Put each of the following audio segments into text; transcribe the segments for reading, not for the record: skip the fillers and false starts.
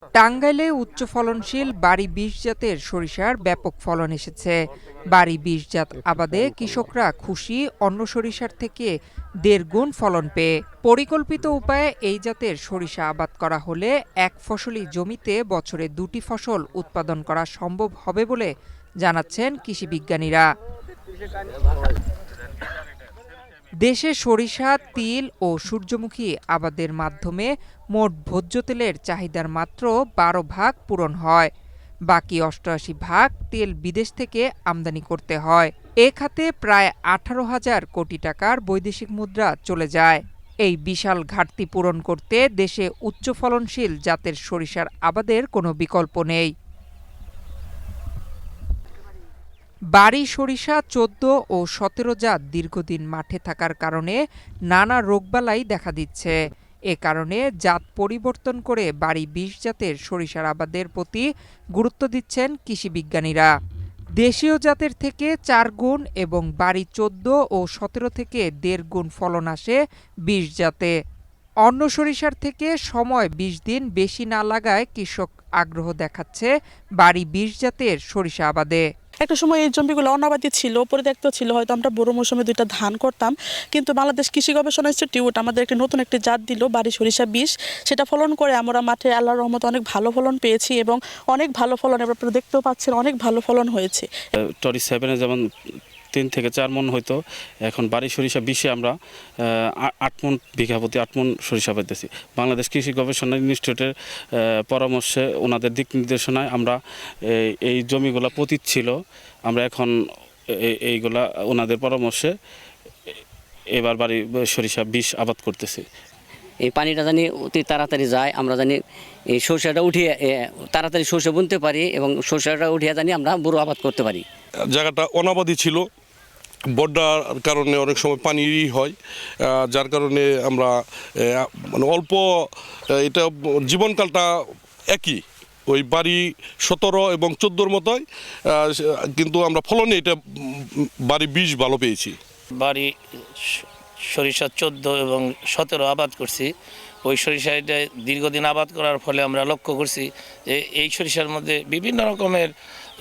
টাঙ্গাইলে উচ্চ ফলনশীল বাড়ি ২০ জাতের সরিষার ব্যাপক ফলন এসেছে। বাড়ি ২০ জাত আবাদে কৃষকরা খুশি, অন্য সরিষার থেকে ১.৫ গুণ ফলন পেয়ে। পরিকল্পিত উপায়ে এই জাতের সরিষা আবাদ করা হলে এক ফসলি জমিতে বছরে ২টি ফসল উৎপাদন করা সম্ভব হবে বলে জানাচ্ছেন কৃষি বিজ্ঞানীরা। দেশে সরিষা, তিল ও সূর্যমুখী আবাদের মাধ্যমে মোট ভোজ্য তেলের চাহিদার মাত্র ১২ ভাগ পূরণ হয়। বাকি ৮৮ ভাগ তেল বিদেশ থেকে আমদানি করতে হয়। এ খাতে প্রায় ১৮,০০০ কোটি টাকার বৈদেশিক মুদ্রা চলে যায়। এই বিশাল ঘাটতি পূরণ করতে দেশে উচ্চ ফলনশীল জাতের সরিষার আবাদের কোনো বিকল্প নেই। বাড়ি সরিষা ১৪ ও ১৭ জাত দীর্ঘদিন মাঠে থাকার কারণে নানা রোগবালাই দেখা দিচ্ছে। এ কারণে জাত পরিবর্তন করে বাড়ি ২০ জাতের সরিষার আবাদের প্রতি গুরুত্ব দিচ্ছেন কৃষি বিজ্ঞানীরা। দেশীয় জাতের থেকে ৪ গুণ এবং বাড়ি ১৪ ও ১৭ থেকে ১.৫ গুণ ফলন আসে ২০ জাতে। অন্য সরিষার থেকে সময় ২০ দিন বেশি না লাগায় কৃষক আগ্রহ দেখাচ্ছে বাড়ি ২০ জাতের সরিষা আবাদে। একটা সময় এই জমিগুলো অনাবাদি ছিল, পরিত্যক্ত ছিল, হয়তো আমরা বড় মৌসুমে ২টা ধান করতাম, কিন্তু বাংলাদেশ কৃষি গবেষণা ইনস্টিটিউট আমাদের নতুন একটি জাত দিল, বাড়ি সরিষা ২০। সেটা ফলন করে আমরা মাঠে আল্লাহর রহমতে অনেক ভালো ফলন পেয়েছি এবং অনেক ভালো ফলন আপনারা দেখতেও পাচ্ছেন, অনেক ভালো ফলন হয়েছে। টরি 7 যেমন ৩ থেকে ৪ মণ হইতো, এখন বাড়ি সরিষা ২০-এ আমরা ৮ মণ বিঘা প্রতি ৮ মণ সরিষা পেতেছি। বাংলাদেশ কৃষি গবেষণা ইনস্টিটিউটের পরামর্শে, ওনাদের দিক নির্দেশনায় আমরা এই জমিগুলো পতিত ছিল, আমরা এখন এইগুলা ওনাদের পরামর্শে এবার বাড়ি সরিষা ২০ আবাদ করতেছি। এই পানিটা জানি অতি তাড়াতাড়ি যায়, আমরা জানি এই সরষাটা উঠিয়ে তাড়াতাড়ি সরষে বুনতে পারি এবং সরষাটা উঠিয়ে জানি আমরা বড় আবাদ করতে পারি। জায়গাটা অনাবাদি ছিল, বন্যার কারণে অনেক সময় পানি হয়, যার কারণে আমরা মানে অল্প, এটা জীবনকালটা একই ওই বাড়ি ১৭ এবং ১৪-র মতোই, কিন্তু আমরা ফলনে এটা বাড়ি ২০ ভালো পেয়েছি। বাড়ি সরিষা ১৪ এবং ১৭ আবাদ করছি। ওই সরিষাটা দীর্ঘদিন আবাদ করার ফলে আমরা লক্ষ্য করছি যে এই সরিষার মধ্যে বিভিন্ন রকমের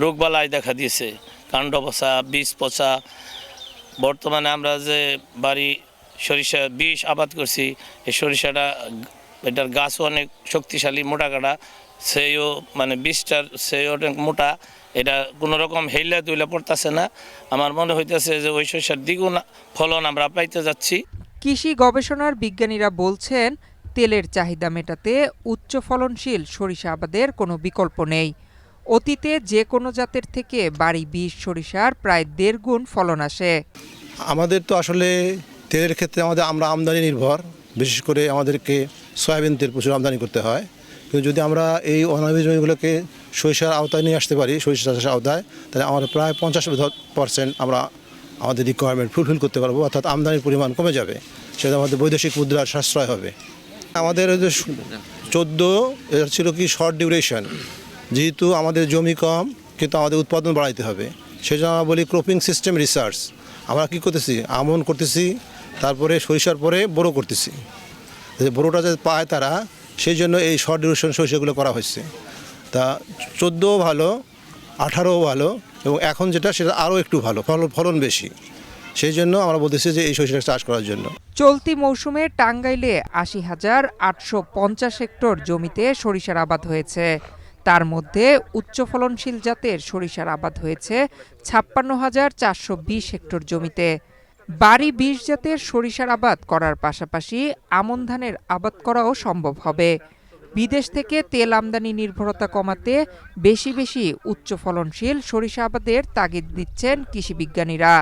রোগবালাই দেখা দিয়েছে, কাণ্ড পচা, বীজ পচা। বর্তমানে আমরা যে বাড়ি সরিষা ২০ আবাদ করছি, এই সরিষাটা এটার গাছও অনেক শক্তিশালী, মোটা কাটা, সেও মানে বীজটার সেও অনেক মোটা, এটা কোনো রকম হেইলা তুইলা পড়তেছে না। আমার মনে হইতেছে যে ওই সরিষার দ্বিগুণ ফলন আমরা পাইতে যাচ্ছি। কৃষি গবেষণার বিজ্ঞানীরা বলছেন, তেলের চাহিদা মেটাতে উচ্চ ফলনশীল সরিষা আবাদের কোনো বিকল্প নেই। অতীতে যে কোনো জাতের থেকে বাড়ি ২০ সরিষার প্রায় ১.৫ গুণ ফলন আসে। আমাদের তো আসলে তেলের ক্ষেত্রে আমরা আমদানি নির্ভর, বিশেষ করে আমাদেরকে সয়াবিন তেল প্রচুর আমদানি করতে হয়। কিন্তু যদি আমরা এই অনাবাদি জমিগুলোকে সরিষার আওতায় নিয়ে আসতে পারি, সরিষা চাষের আওতায়, তাহলে আমরা প্রায় ৫০% আমরা আমাদের রিকোয়ারমেন্ট ফুলফিল করতে পারবো, অর্থাৎ আমদানির পরিমাণ কমে যাবে, সেটা আমাদের বৈদেশিক মুদ্রার সাশ্রয় হবে। আমাদের ১৪ এটা ছিল কি শর্ট ডিউরেশন, যেহেতু আমাদের জমি কম কিন্তু আমাদের উৎপাদন বাড়াইতে হবে, সেজন্য আমরা বলি ক্রপিং সিস্টেম রিসার্চ। আমরা কী করতেছি, আমন করতেছি, তারপরে সরিষার পরে বোরো করতেছি, বোরোটা যাতে পায় তারা, সেই জন্য এই শর্ট ডিউরেশন সরিষাগুলো করা হয়েছে। তা ১৪ও ভালো, ১৮ও ভালো, এবং এখন যেটা সেটা আরও একটু ভালো, ফলন বেশি, সেই জন্য আমরা বলতেছি যে এই সরিষা চাষ করার জন্য। চলতি মৌসুমে টাঙ্গাইলে ৮০,৮৫০ হেক্টর জমিতে সরিষার আবাদ হয়েছে। তার মধ্যে উচ্চ ফলনশীল জাতের সরিষার আবাদ হয়েছে ৫৬,৪২০ হেক্টর জমিতে। বাড়ি ২০ জাতের সরিষার আবাদ করার পাশাপাশি আমন ধানের আবাদ করাও সম্ভব হবে। বিদেশ থেকে তেল আমদানি নির্ভরতা কমাতে বেশি বেশি উচ্চ ফলনশীল সরিষা আবাদের তাগিদ দিচ্ছেন কৃষি বিজ্ঞানীরা।